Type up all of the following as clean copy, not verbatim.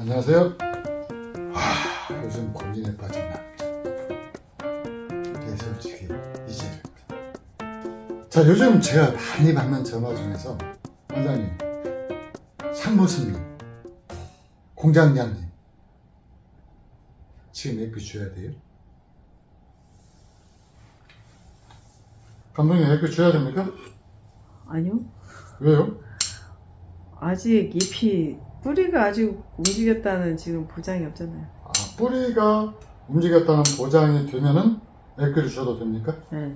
안녕하세요. 요즘 고민에 빠진 남자. 제 솔직히 이재입니다. 자, 요즘 제가 많이 받는 전화 중에서 원장님, 상무스님, 공장장님, 지금 애교 줘야 돼요? 감독님 애교 줘야 됩니까? 아니요. 왜요? 아직 잎이 뿌리가 아직 움직였다는 지금 보장이 없잖아요. 뿌리가 움직였다는 보장이 되면은 애교를 줘도 됩니까? 네.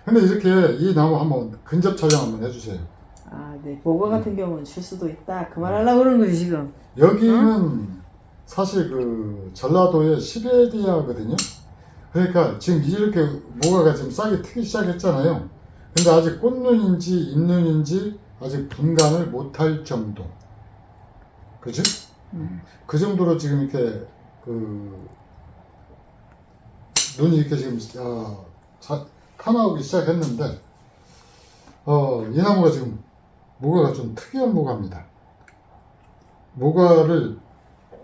근데 이렇게 이 나무 한번 근접 촬영 한번 해주세요. 네. 모과 같은 경우는 줄 수도 있다. 그 말 하려고 그러는 거지 지금. 여기는 사실 그 전라도의 시베리아거든요. 그러니까 지금 이렇게 모과가 지금 싹이 트기 시작했잖아요. 근데 아직 꽃눈인지 잎눈인지 아직 분간을 못할 정도. 그지? 그 정도로 지금 이렇게 그 눈이 이렇게 지금 타나오기 시작했는데 이 나무가 지금 모과가 좀 특이한 모과입니다. 모과를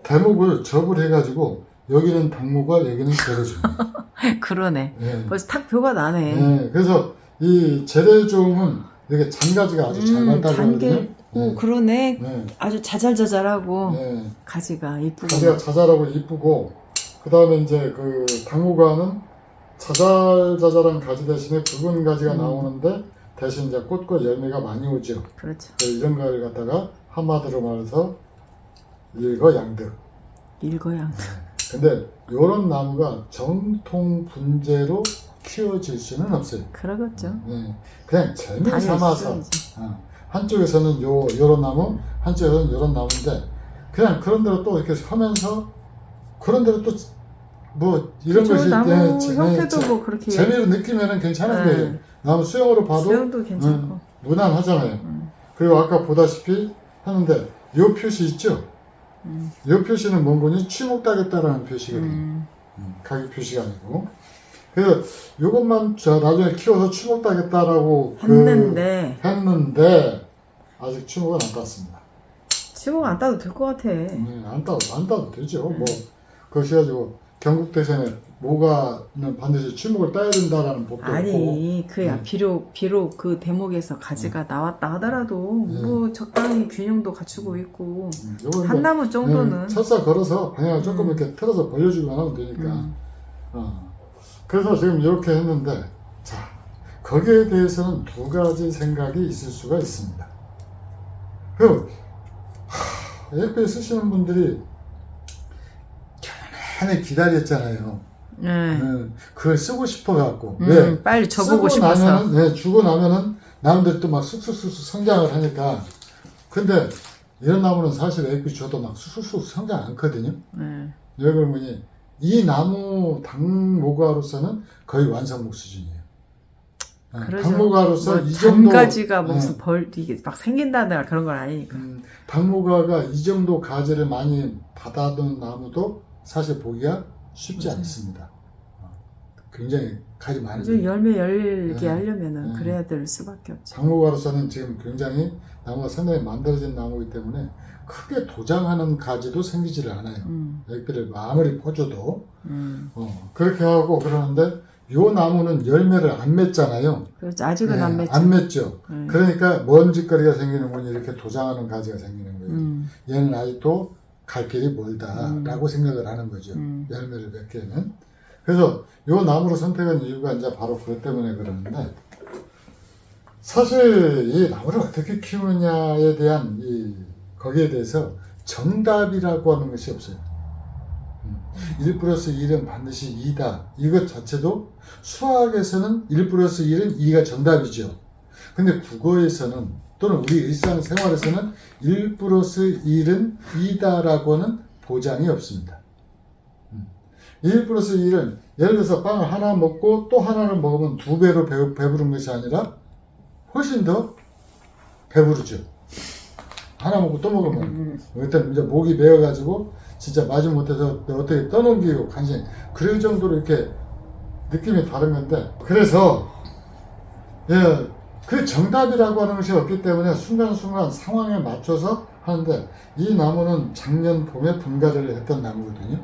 대목을 접을 해가지고 여기는 당모과 여기는 재래종입니다. 그러네. 네. 벌써 탁 표가 나네. 네, 그래서 이 재래종은 이렇게 잔가지가 아주 잘 맞다거든요. 그러네. 네. 아주 자잘자잘하고 네. 가지가 이쁘고. 가지가 자잘하고 이쁘고, 그 다음에 이제 그 당모과는 자잘자잘한 가지 대신에 굵은 가지가 나오는데 대신 이제 꽃과 열매가 많이 오죠. 그렇죠. 이런 걸 갖다가 한마디로 말해서 일거양득. 일거양득. 근데 이런 나무가 정통 분재로 키워질 수는 없어요. 그러겠죠. 네. 그냥 재미 다 삼아서 있어야지. 한쪽에서는 요런 나무, 한쪽에서는 요런 나무인데 그냥 그런 대로 또 이렇게 하면서 그런 대로 또 뭐 이런 그쵸, 것이 나무 네, 형태도 뭐 그렇게 재미로 느끼면은 괜찮은 네. 거예요. 나무 수영으로 봐도 수영도 괜찮고. 무난하잖아요. 그리고 아까 보다시피 하는데 요 표시 있죠? 요 표시는 뭔 거니? 취목따겠다라는 표시거든요. 가격 표시가 아니고. 그래서 요것만 나중에 키워서 취목따겠다라고 했는데 했는데 아직 취목은 안 땄습니다. 치고 안 따도 될 것 같아. 안 따도 되죠. 뭐 그것이 가지고 경국 대선에 모과는 반드시 취목을 따야 된다라는 법도 없고. 아니 그야 비록 그 대목에서 가지가 나왔다 하더라도 뭐 적당히 균형도 갖추고 있고 한 나무 정도는 철사 걸어서 방향을 조금 이렇게 틀어서 벌려주기만 하면 되니까. 그래서 지금 이렇게 했는데, 자, 거기에 대해서는 두 가지 생각이 있을 수가 있습니다. AF에 쓰시는 분들이 내내 기다렸잖아요. 그걸 쓰고 싶어갖고. 왜? 빨리 줘보고 싶어서. 나면은, 주고 나면은, 나무들이 또 막 쑥쑥쑥 성장을 하니까. 근데, 이런 나무는 사실 AF 줘도 막 쑥쑥쑥 성장 않거든요. 왜 그러면 이 나무 당모과로서는 거의 완성목 수준이에요. 당모과로서 이 정도 단가지가 무슨 이게 막 생긴다든가 그런 건 아니니까. 당모과가 이 정도 가지를 많이 받아둔 나무도 사실 보기가 쉽지 않습니다. 굉장히 가지 많이. 열매 열게 하려면은 그래야 될 수밖에 없죠. 당모과로서는 지금 굉장히 나무가 상당히 만들어진 나무이기 때문에 크게 도장하는 가지도 생기지를 않아요. 액비를 아무리 퍼줘도. 그렇게 하고 그러는데 요 나무는 열매를 안 맺잖아요. 그렇죠. 아직은 안 맺죠. 안 맺죠. 그러니까 먼지거리가 생기는 거니 이렇게 도장하는 가지가 생기는 거예요. 얘는 아직도 갈 길이 멀다라고 생각을 하는 거죠. 열매를 맺기에는. 그래서 요 나무를 선택한 이유가 이제 바로 그것 때문에 그러는데, 사실 이 나무를 어떻게 키우느냐에 대한 거기에 대해서 정답이라고 하는 것이 없어요. 1 플러스 1은 반드시 2다. 이것 자체도 수학에서는 1 플러스 1은 2가 정답이죠. 근데 국어에서는 또는 우리 일상생활에서는 1 플러스 1은 2다라고는 보장이 없습니다. 1 플러스 1은 예를 들어서 빵을 하나 먹고 또 하나를 먹으면 2배로 배부른 것이 아니라 훨씬 더 배부르죠. 하나 먹고 또 먹으면 그때는 이제 목이 메어가지고 진짜 마지못해서 어떻게 떠넘기고 간신히 그럴 정도로 이렇게 느낌이 다른 건데, 그래서 그 정답이라고 하는 것이 없기 때문에 순간순간 상황에 맞춰서 하는데 이 나무는 작년 봄에 분가를 했던 나무거든요.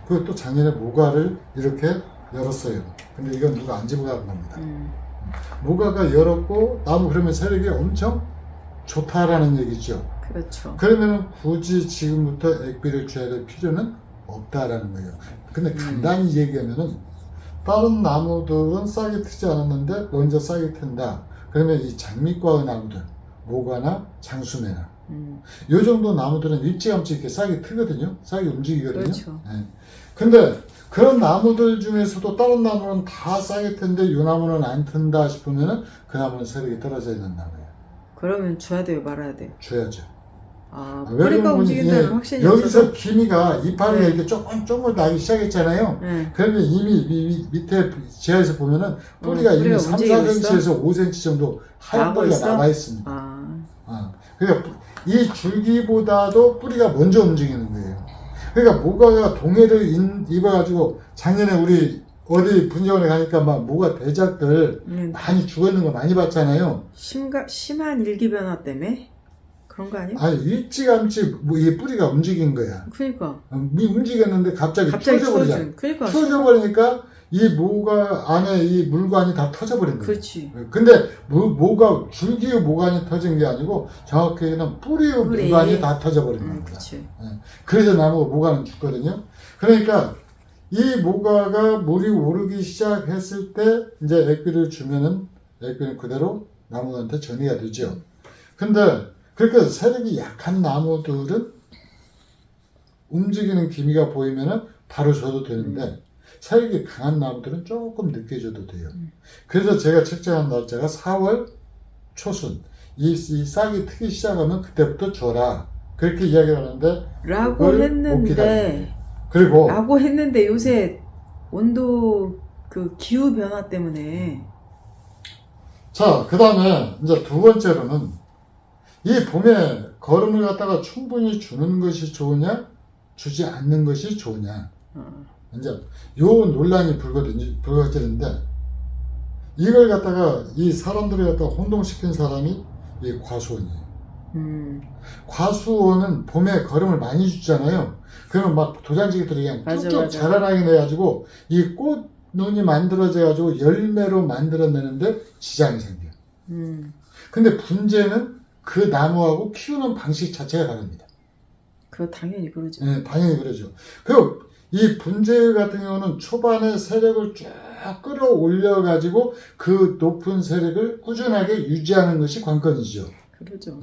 그리고 또 작년에 모가를 이렇게 열었어요. 근데 이건 누가 안 집어간 겁니다. 모가가 열었고 나무 그러면 세력이 엄청 좋다라는 얘기죠. 그렇죠. 그러면 굳이 지금부터 액비를 줘야 될 필요는 없다라는 거예요. 근데 간단히 얘기하면은 다른 나무들은 싹이 트지 않았는데 먼저 싹이 튼다. 그러면 이 장미과의 나무들, 모가나 장수매나 요 정도 나무들은 일찌감치 이렇게 싹이 트거든요. 싹이 움직이거든요. 그렇죠. 네. 근데 그런 나무들 중에서도 다른 나무는 다 싹이 트는데 이 나무는 안 튼다 싶으면은 그 나무는 세력이 떨어져 있는 나무예요. 그러면 줘야 돼요, 말아야 돼요? 줘야죠. 아, 왜 뿌리가 그러면 움직인다는 예, 확신이 여기서 없어서? 기미가 이파리가 네. 이렇게 조금 나기 시작했잖아요. 네. 그러면 이미 밑에 지하에서 보면은 뿌리가 이미 뿌리가 3, 움직이고 4cm에서 5cm 정도 하얀 나고 뿌리가 있어? 남아 있습니다. 아, 그러니까 이 줄기보다도 뿌리가 먼저 움직이는 거예요. 그러니까 모가가 동해를 입어가지고 작년에 우리 어디 분정원에 가니까 막 모가 대작들 많이 죽었는 거 많이 봤잖아요. 심한 일기변화 때문에? 그런 거 아니에요? 아니 일찌감치 이 뿌리가 움직인 거야. 그니까. 움직였는데 갑자기 추워져. 그니까. 터져버리니까 이 모가 안에 이 물관이 다 터져버린 거예요. 그렇지. 근데 모가 줄기의 모관이 터진 게 아니고 정확히는 뿌리의 뿌리. 물관이 다 터져버린 겁니다. 그렇지. 그래서 나무가 모가는 죽거든요. 그러니까 이 모가가 물이 오르기 시작했을 때 이제 액비를 주면은 액비는 그대로 나무한테 전이가 되죠. 근데 그렇게 세력이 약한 나무들은 움직이는 기미가 보이면은 바로 줘도 되는데 세력이 강한 나무들은 조금 늦게 줘도 돼요. 그래서 제가 책정한 날짜가 4월 초순. 이 싹이 트기 시작하면 그때부터 줘라. 그렇게 이야기를 하는데 라고 그걸 못 했는데 기다려요. 그리고 라고 했는데 요새 온도 그 기후 변화 때문에 자, 그 다음에 이제 두 번째로는 이 봄에 거름을 갖다가 충분히 주는 것이 좋으냐, 주지 않는 것이 좋으냐. 이제 요 논란이 불거지는데 이걸 갖다가 이 사람들을 갖다가 혼동시킨 사람이 이 과수원이에요. 과수원은 봄에 거름을 많이 주잖아요. 그러면 막 도장지기들이 그냥 맞아, 쭉쭉 맞아. 자라나게 내가지고 이 꽃눈이 만들어져가지고 열매로 만들어내는데 지장이 생겨요. 근데 분재는 그 나무하고 키우는 방식 자체가 다릅니다. 그거 당연히 그러죠. 네, 당연히 그러죠. 그리고 이 분재 같은 경우는 초반에 세력을 쭉 끌어올려가지고 그 높은 세력을 꾸준하게 유지하는 것이 관건이죠. 그러죠.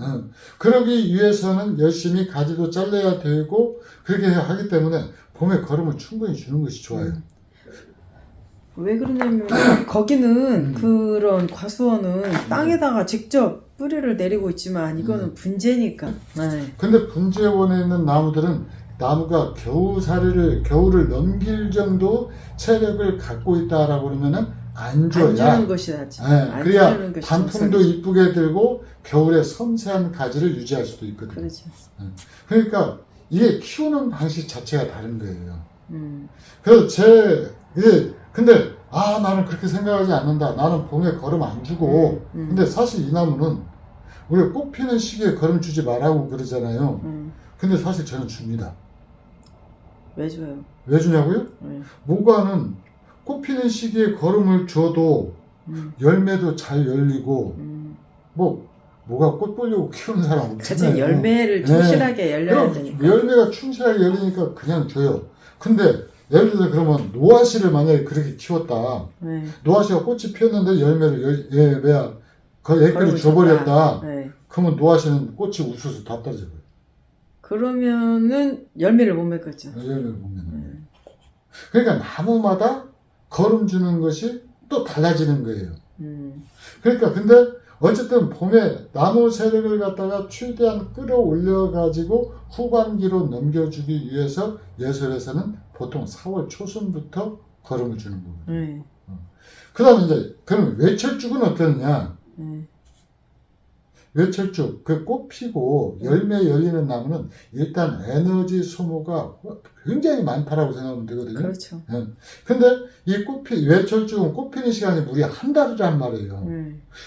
그러기 위해서는 열심히 가지도 잘라야 되고 그렇게 하기 때문에 봄에 거름을 충분히 주는 것이 좋아요. 왜 그러냐면 거기는 그런 과수원은 땅에다가 직접 뿌리를 내리고 있지만 이거는 분재니까. 네. 근데 분재원에 있는 나무들은 나무가 겨울을 넘길 정도 체력을 갖고 있다라고 그러면은 안 줘야. 안 주는 것이 낫지. 네, 안 그래야 주는 것이 단풍도 정상이지. 이쁘게 들고 겨울에 섬세한 가지를 유지할 수도 있거든요. 그렇죠. 그러니까 이게 키우는 방식 자체가 다른 거예요. 음. 그래서 근데 나는 그렇게 생각하지 않는다. 나는 봄에 거름 안 주고. 근데 사실 이 나무는 우리가 꽃 피는 시기에 거름 주지 말라고 그러잖아요. 근데 사실 저는 줍니다. 왜 줘요? 왜 주냐고요? 네. 모가는 꽃 피는 시기에 거름을 줘도 열매도 잘 열리고 모가 꽃 보려고 키우는 사람 그치, 없잖아요. 열매를 충실하게 열려야 되니까. 열매가 충실하게 열리니까 그냥 줘요. 근데 예를 들어서 그러면 노화씨를 만약에 그렇게 키웠다. 네. 노화씨가 꽃이 피었는데 열매를 액비를 거름을 줘버렸다. 줬다. 네. 그러면 노화씨는 꽃이 우수수 다 떨어져요. 그러면은 열매를 못 맺겠죠. 열매를 보면. 그러니까 나무마다 거름 주는 것이 또 달라지는 거예요. 그러니까 근데 어쨌든 봄에 나무 세력을 갖다가 최대한 끌어올려 가지고 후반기로 넘겨주기 위해서 예술에서는 보통 4월 초순부터 거름을 주는 거거든요. 네. 그 다음에 이제 그럼 외철죽은 어떠느냐? 외철쭉, 그 꽃 피고 열매 열리는 나무는 일단 에너지 소모가 굉장히 많다라고 생각하면 되거든요. 그렇죠. 예. 근데 이 외철쭉은 꽃 피는 시간이 무려 한 달이란 말이에요.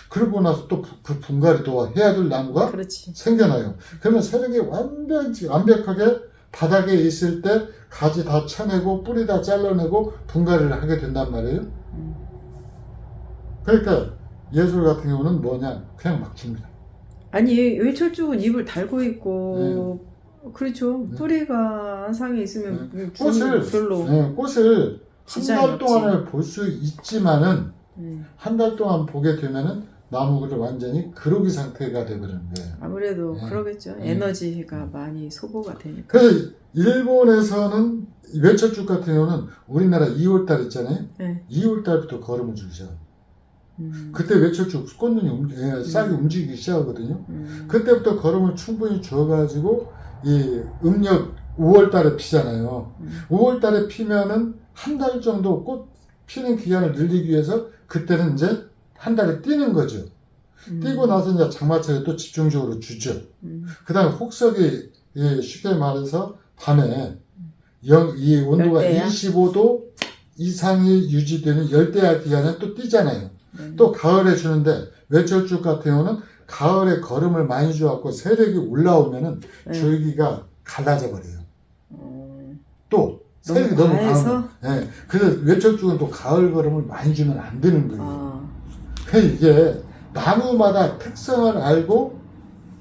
그러고 나서 또 그 분갈이 또 해야 될 나무가 그렇지. 생겨나요. 그러면 세력이 완벽하게 바닥에 있을 때 가지 다 쳐내고 뿌리 다 잘라내고 분갈이를 하게 된단 말이에요. 그러니까 예술 같은 경우는 뭐냐, 그냥 막 줍니다. 아니 외철쭉은 잎을 달고 있고 그렇죠. 네. 뿌리가 한 상에 있으면 꽃을 별로 꽃을 한 지장이 달 동안을 볼 수 있지만은 네. 한 달 동안 보게 되면은 나무를 완전히 그로기 상태가 되버리는 거예요. 아무래도 네. 그러겠죠. 네. 에너지가 많이 소모가 되니까. 그래서 일본에서는 외철쭉 같은 경우는 우리나라 2월달 있잖아요. 네. 2월달부터 걸음을 주기 시작해요. 그때 외철쭉 꽃눈이 싹이 움직이기 시작하거든요. 그때부터 걸음을 충분히 줘가지고 이 음력 5월달에 피잖아요. 5월달에 피면은 한 달 정도 꽃 피는 기간을 늘리기 위해서 그때는 이제 한 달에 뛰는 거죠. 뛰고 나서 이제 장마철에 또 집중적으로 주죠. 그 다음에 혹석이 쉽게 말해서 밤에 이 온도가 열대야? 25도 이상이 유지되는 열대야 기간에 또 뛰잖아요. 또 가을에 주는데 외철쭉 같은 경우는 가을에 걸음을 많이 줘갖고 세력이 올라오면은 줄기가 갈라져 버려요. 또 세력이 너무 과해서? 강해서. 그래서 외철쭉은 또 가을 걸음을 많이 주면 안 되는 거예요. 그러니까 이게 나무마다 특성을 알고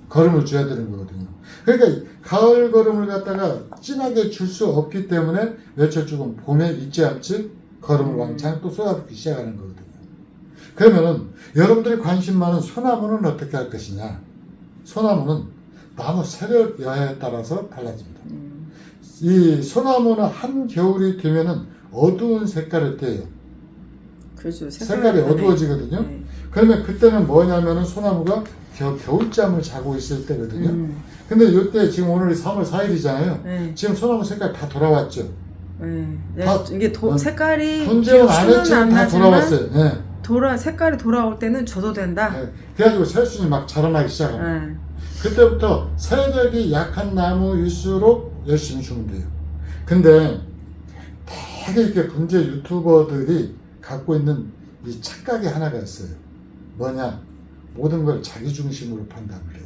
걸음을 줘야 되는 거거든요. 그러니까 가을 걸음을 갖다가 진하게 줄 수 없기 때문에 외철쭉은 봄에 잊지 않지 걸음을 왕창 또 쏟아붓기 시작하는 거거든요. 그러면은 여러분들이 관심 많은 소나무는 어떻게 할 것이냐? 소나무는 나무 세력 여하에 따라서 달라집니다. 이 소나무는 한겨울이 되면은 어두운 색깔을 띠요. 그렇죠. 색깔이 어두워지거든요. 그러면 그때는 뭐냐면은 소나무가 겨울잠을 자고 있을 때거든요. 근데 이때 지금 오늘이 3월 4일이잖아요. 지금 소나무 색깔 다 돌아왔죠. 다, 이게 색깔이 분재는 안 했지만 다 돌아왔어요. 색깔이 돌아올 때는 줘도 된다. 그래가지고 새순이 막 자라나기 시작합니다. 그때부터 세력이 약한 나무일수록 열심히 주면 돼요. 근데 되게 이렇게 분재 유튜버들이 갖고 있는 이 착각이 하나가 있어요. 뭐냐? 모든 걸 자기 중심으로 판단을 해요.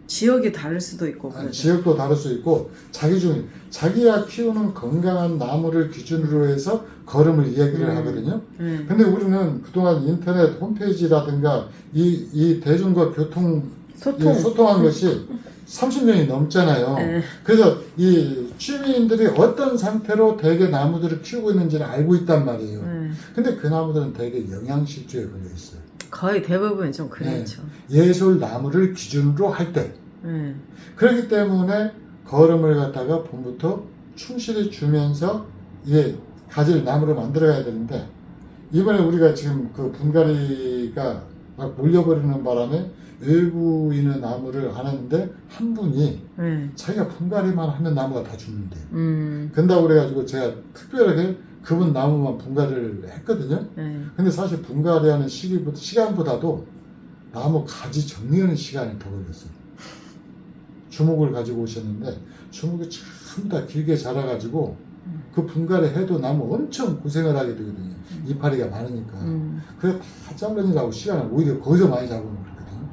지역이 다를 수도 있고. 지역도 다를 수 있고 자기가 키우는 건강한 나무를 기준으로 해서 걸음을 이야기를 하거든요. 근데 우리는 그동안 인터넷 홈페이지라든가 이 대중과 소통한 것이 30년이 넘잖아요. 그래서 이 취미인들이 어떤 상태로 대개 나무들을 키우고 있는지를 알고 있단 말이에요. 근데 그 나무들은 대개 영양실조에 걸려 있어요. 거의 대부분 좀 그렇죠. 예술 나무를 기준으로 할 때. 그렇기 때문에 걸음을 갖다가 봄부터 충실히 주면서 가지를 나무를 만들어야 되는데, 이번에 우리가 지금 그 분갈이가 막 몰려버리는 바람에 일부인의 나무를 안 하는데 한 분이 자기가 분갈이만 하면 나무가 다 죽는데요. 그런다고 그래가지고 제가 특별하게 그분 나무만 분갈이를 했거든요. 근데 사실 분갈이하는 시간보다도 나무 가지 정리하는 시간이 더 걸렸어요. 주목을 가지고 오셨는데 주목이 전부 다 길게 자라가지고 그 분갈이 해도 나무 엄청 고생을 하게 되거든요. 이파리가 많으니까. 그래서 다 잘라내라고 시간을 오히려 거기서 많이 잡아먹거든요.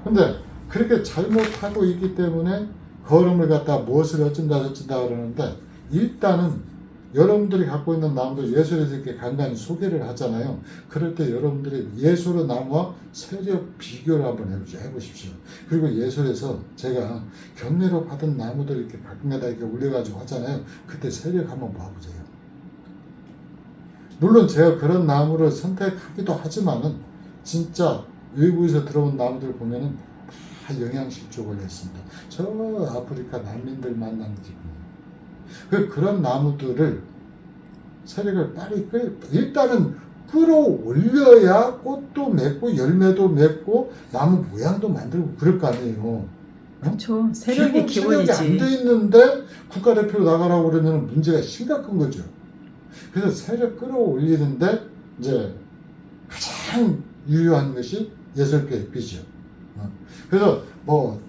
근데 그렇게 잘못하고 있기 때문에 걸음을 갖다 무엇을 어쩐다 그러는데, 일단은 여러분들이 갖고 있는 나무들 예술에서 이렇게 간간히 소개를 하잖아요. 그럴 때 여러분들이 예술의 나무와 세력 비교를 한번 해보십시오. 그리고 예술에서 제가 경매로 받은 나무들 이렇게 가끔가다 이렇게 올려가지고 하잖아요. 그때 세력 한번 봐보세요. 물론 제가 그런 나무를 선택하기도 하지만은 진짜 외부에서 들어온 나무들 보면은 다 영양실조 걸려 있습니다. 저 아프리카 난민들 만나는 기분이에요. 그런 나무들을 세력을 빨리 일단은 끌어올려야 꽃도 맺고 열매도 맺고 나무 모양도 만들고 그럴 거 아니에요. 그렇죠. 세력이 기본이지. 안 돼 있는데 국가대표로 나가라고 그러면 문제가 심각한 거죠. 그래서 세력 끌어올리는데 이제 가장 유효한 것이 예술계의 비죠. 그래서 뭐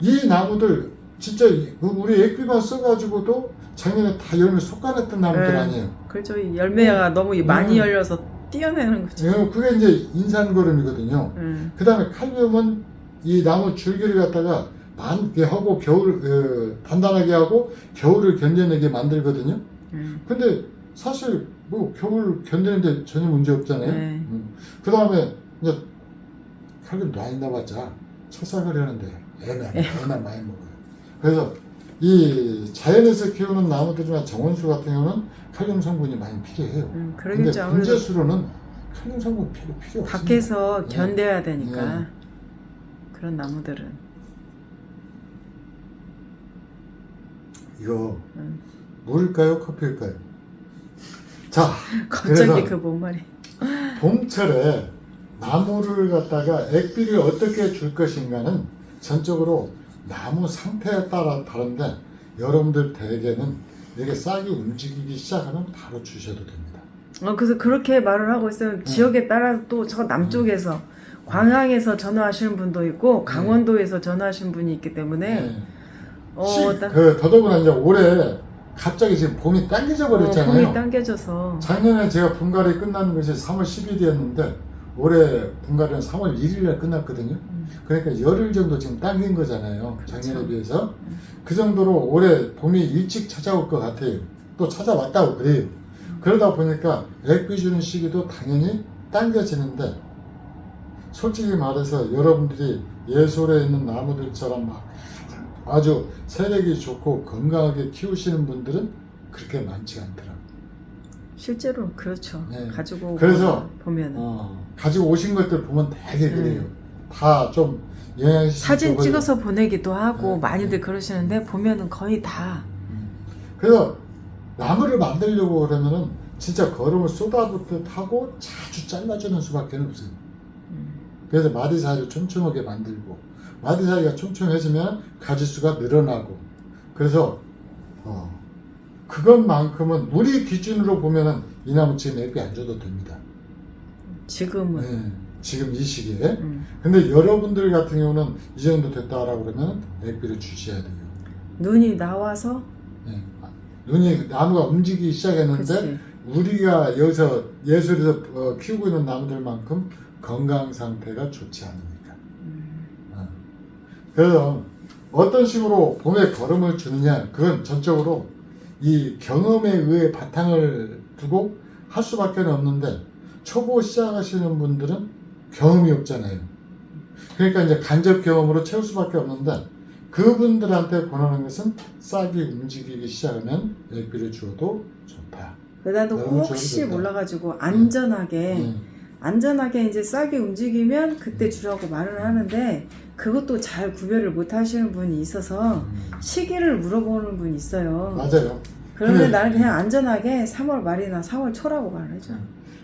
이 나무들 진짜 우리 액비만 써가지고도 작년에 다 열매 솎아냈던 나무들 네. 아니에요. 그렇죠. 이 열매가 너무 많이 열려서 띄어내는 거죠. 예, 그게 이제 인산거름이거든요. 그 다음에 칼륨은 이 나무 줄기를 갖다가 많게 하고 겨울을 단단하게 하고 겨울을 견뎌내게 만들거든요. 근데 사실 뭐 겨울 견디는데 전혀 문제 없잖아요. 네. 그 다음에 이제 칼륨 많이 넣어봤자 철사거리 하는데 애만 많이 먹어요. 그래서 이 자연에서 키우는 나무들이나 정원수 같은 경우는 칼륨 성분이 많이 필요해요. 근데 그러겠죠. 아무래도 분재수로는 칼륨 성분 필요 없습니다. 밖에서 견뎌야 되니까 그런 나무들은 이거 물일까요? 커피일까요? 자, 갑자기 그래서 그 뭔 말이? 봄철에 나무를 갖다가 액비를 어떻게 줄 것인가는 전적으로 나무 상태에 따라 다른데 여러분들 대개는 이게 싹이 움직이기 시작하면 바로 주셔도 됩니다. 그래서 그렇게 말을 하고 있어요. 지역에 따라 또 저 남쪽에서 광양에서 전화하시는 분도 있고 강원도에서 전화하시는 분이 있기 때문에 더더구나 이제 올해 갑자기 지금 봄이 당겨져 버렸잖아요. 봄이 당겨져서 작년에 제가 분갈이 끝나는 것이 3월 10일이었는데 올해 분갈이는 3월 1일에 끝났거든요. 그러니까 열흘 정도 지금 당긴 거잖아요. 작년에 그렇죠. 비해서. 그 정도로 올해 봄이 일찍 찾아올 것 같아요. 또 찾아왔다고 그래요. 그러다 보니까 액비 주는 시기도 당연히 당겨지는데 솔직히 말해서 여러분들이 예솔에 있는 나무들처럼 막 아주 세력이 좋고 건강하게 키우시는 분들은 그렇게 많지 않더라고요. 실제로 그렇죠. 네. 가지고 그래서 보면 가지고 오신 것들 보면 되게 그래요. 다 좀 영양식 사진 찍어서 보내기도 하고 많이들 그러시는데 보면은 거의 다. 그래서 나무를 만들려고 그러면은 진짜 거름을 쏟아붓듯 하고 자주 잘라주는 수밖에 없어요. 그래서 마디 사이를 촘촘하게 만들고 마디 사이가 촘촘해지면 가지수가 늘어나고 그래서 그것만큼은 우리 기준으로 보면은 이 나무 지금 액비 안 줘도 됩니다. 지금은. 지금 이 시기에. 근데 여러분들 같은 경우는 이 정도 됐다라고 그러면 액비를 주셔야 돼요. 눈이 나와서 눈이 나무가 움직이기 시작했는데 그치. 우리가 여기서 예술에서 키우고 있는 나무들만큼 건강 상태가 좋지 않으니까. 그래서 어떤 식으로 봄에 걸음을 주느냐 그건 전적으로 이 경험에 의해 바탕을 두고 할 수밖에 없는데 초보 시작하시는 분들은 경험이 없잖아요. 그러니까 이제 간접 경험으로 채울 수밖에 없는데 그분들한테 권하는 것은 싹이 움직이기 시작하면 액비를 주어도 좋다. 나도 혹시 몰라가지고 안전하게 이제 싹이 움직이면 그때 주라고 말을 하는데 그것도 잘 구별을 못 하시는 분이 있어서 시기를 물어보는 분이 있어요. 맞아요. 그런데 나는 그냥 안전하게 3월 말이나 4월 초라고 말을 해줘.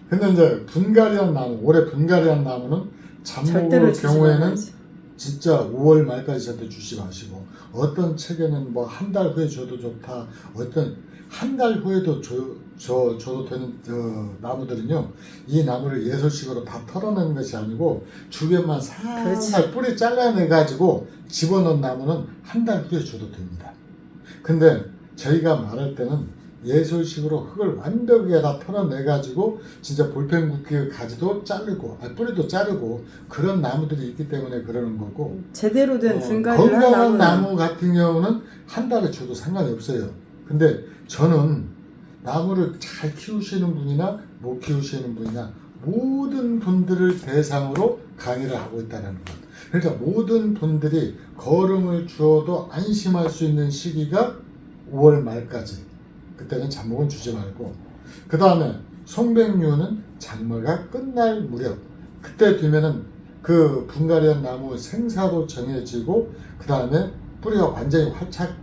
근데 이제 분갈이한 나무, 올해 분갈이한 나무는 잡목의 경우에는 진짜 5월 말까지 절대 주지 마시고 어떤 책에는 뭐 한 달 후에 줘도 좋다. 어떤 한 달 후에도 줘도 되는 나무들은요. 이 나무를 예솔식으로 다 털어내는 것이 아니고 주변만 살살 뿌리 잘라내가지고 집어넣은 나무는 한 달 후에 줘도 됩니다. 근데 저희가 말할 때는 예솔식으로 흙을 완벽하게 다 털어내가지고 진짜 볼펜 굵기의 가지도 자르고 뿌리도 자르고 그런 나무들이 있기 때문에 그러는 거고 제대로 된 분갈이를 한 건강한 나무 같은 경우는 한 달에 줘도 상관이 없어요. 근데 저는 나무를 잘 키우시는 분이나 못 키우시는 분이나 모든 분들을 대상으로 강의를 하고 있다는 것. 그러니까 모든 분들이 거름을 주어도 안심할 수 있는 시기가 5월 말까지. 그때는 잡목은 주지 말고 그 다음에 송백류는 장마가 끝날 무렵 그때 되면은 그 분갈이한 나무 생사도 정해지고 그 다음에 뿌리가 완전히 활착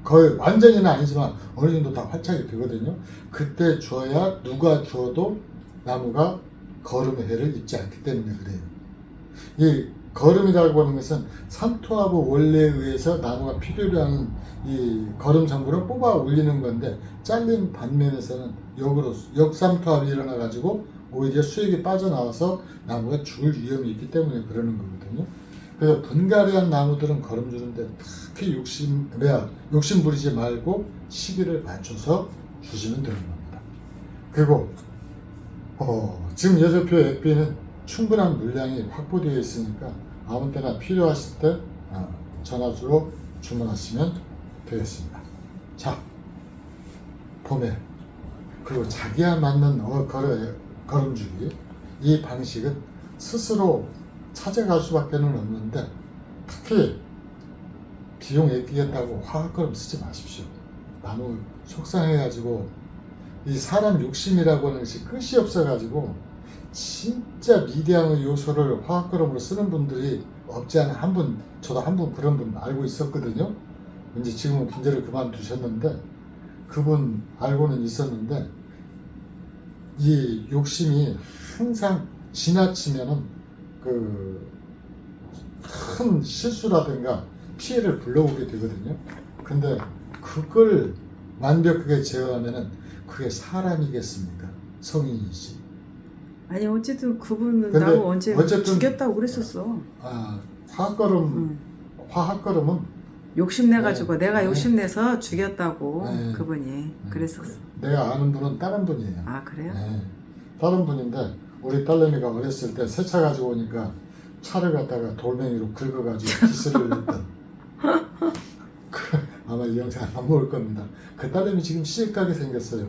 거의 완전히는 아니지만 어느 정도 다 활착이 되거든요. 그때 주어야 누가 주어도 나무가 거름의 해를 입지 않기 때문에 그래요. 이 거름이라고 하는 것은 삼투압의 원리에 의해서 나무가 필요로 하는 이 거름 성분을 뽑아 올리는 건데 잘린 반면에서는 역삼투압이 일어나 가지고 오히려 수액이 빠져나와서 나무가 죽을 위험이 있기 때문에 그러는 거거든요. 그래서 분갈이한 나무들은 거름 주는데 특히 욕심 부리지 말고 시기를 맞춰서 주시면 되는 겁니다. 그리고 지금 예조표 액비는 충분한 물량이 확보되어 있으니까 아무 때나 필요하실 때 전화주로 주문하시면 되겠습니다. 자, 봄에 그리고 자기야 맞는 걸음주기, 이 방식은 스스로 찾아갈 수밖에 없는데 특히 비용 아끼겠다고 화학걸음 쓰지 마십시오. 너무 속상해가지고 이 사람 욕심이라고 하는 것이 끝이 없어가지고 진짜 미대한 요소를 화학걸음으로 쓰는 분들이 없지 않아 한 분, 저도 한 분 그런 분 알고 있었거든요. 이제 지금은 군대를 그만두셨는데 그분 알고는 있었는데 이 욕심이 항상 지나치면은 큰 실수라든가 피해를 불러오게 되거든요. 근데 그걸 완벽하게 제어하면은 그게 사람이겠습니까? 성인이지. 아니 어쨌든 그분은 근데 나무 언제 어쨌든 죽였다고 그랬었어. 화학걸음은 욕심내가지고 네. 내가 네. 욕심내서 죽였다고 네. 그분이 그랬었어. 내가 아는 분은 다른 분이에요. 아 그래요? 네. 다른 분인데 우리 딸내미가 어렸을 때 새 차 가지고 오니까 차를 갖다가 돌멩이로 긁어가지고 기스를 냈던 아마 이 영상 안 먹을 겁니다. 그 딸내미 지금 시집 가게 생겼어요.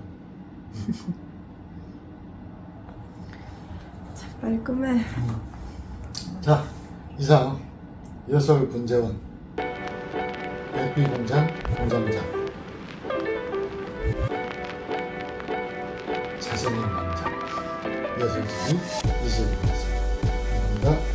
자, 빨리 끝내. 자, 이상 예솔분재원 백비공장 공장장 자신의 남자 예술진이 이시입니다. 감사합니다.